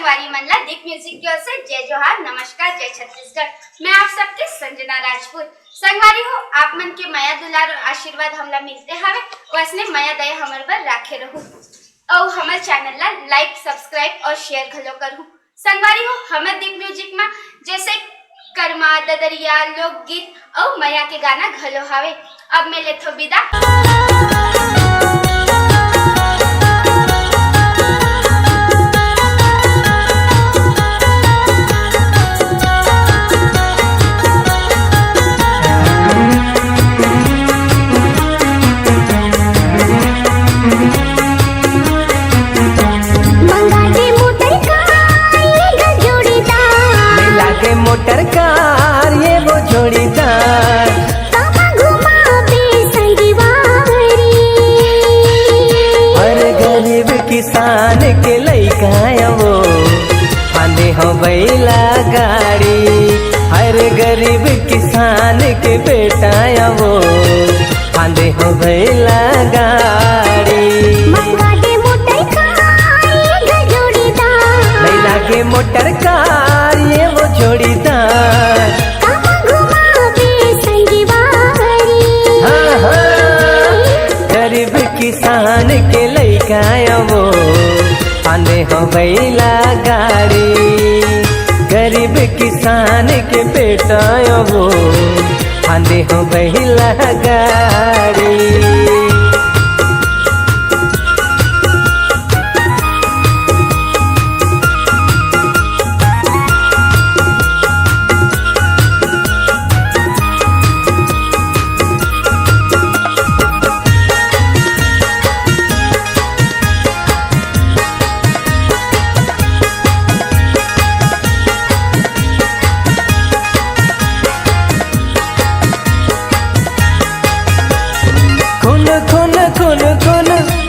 संगवारी मनला दीप म्यूजिक की ओर से जय जोहार, नमस्कार, जय छत्तीसगढ़। मैं आप सबके संजना राजपूत। संगवारी हो, आप मन के माया दुलार और आशीर्वाद हमला मिलते हवे, वैसने माया दया हमर बर राखे रहू और हमर चैनल ला लाइक, सब्सक्राइब और शेयर घलो करू। संगवारी हो, हमर दीप म्यूजिक में जैसे कर्मा, ददरिया, लोकगीत और माया के गाना घलो हवे। अब मैं लेथो विदा। मोटर कार ये वो जोड़ीदार और गरीब किसान के लइका वो आंधे हो बैला गाड़ी। हर गरीब किसान के बेटा वो आंधे हो बैला गाड़ी। लागे मोटर कार ये वो जोड़ीदार हाँ हाँ, गरीब किसान के लइका वो आंधे हो बैला गाड़ी। गरीब किसान के बेटा वो आंधे हो बैला गाड़ी।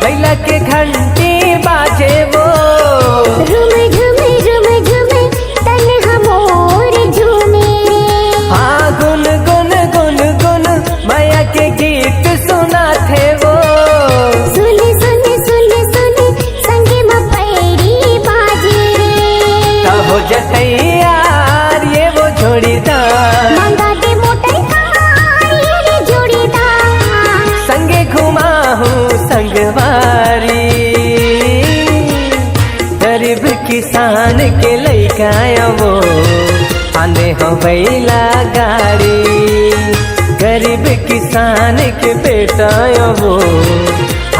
बैला के घंटी बाजे वो झूमे झूमे झूमे झूमे तन हमोर झूमे। हाँ गुन गुन गुन गुन माया के गीत सुना थे वो। सुने सुने सुने सुने संगे में पैरी बाजे हो जतैयार ये वो जोड़ीदार। मंगा दे मोटर कार ये जोड़ीदार। संगे घुमा हूँ संगवारी। गरीब किसान के लइका वो आंधे हो बैला गाड़ी। गरीब किसान के बेटा वो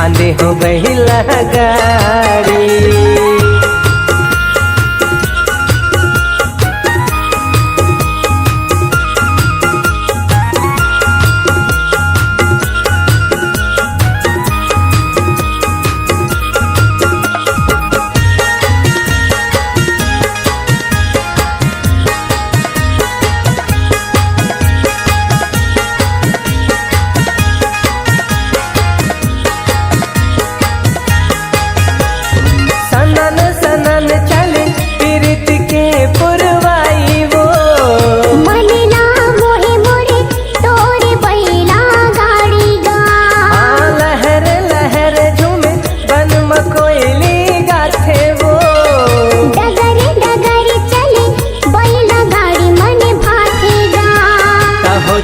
आंधे हो बैला गाड़ी।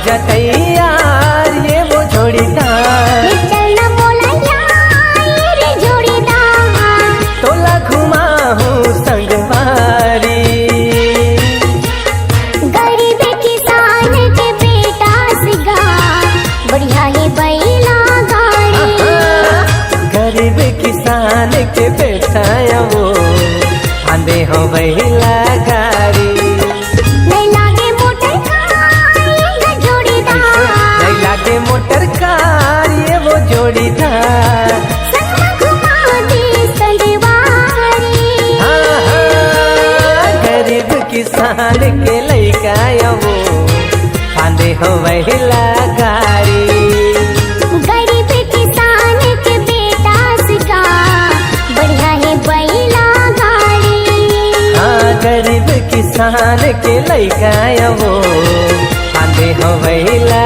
जतैयार ये वो जोड़ीदार। चलना बोला यार ये जोड़ीदार। तोला घुमा हूँ संगवारी। गरीब किसान के बेटा सिगा बढ़िया है बैला गाड़ी। गरीब किसान के बेटा वो आंधे हो बैला गाड़ी। मोटर कार ये वो जोड़ीदार। हाँ हाँ, गरीब किसान के लइका वो आंधे हो बैला गाड़ी। गरीब किसान के बेटा सिका बढ़िया है बैला गाड़ी। हाँ, गरीब किसान के लइका वो आंधे हो बैला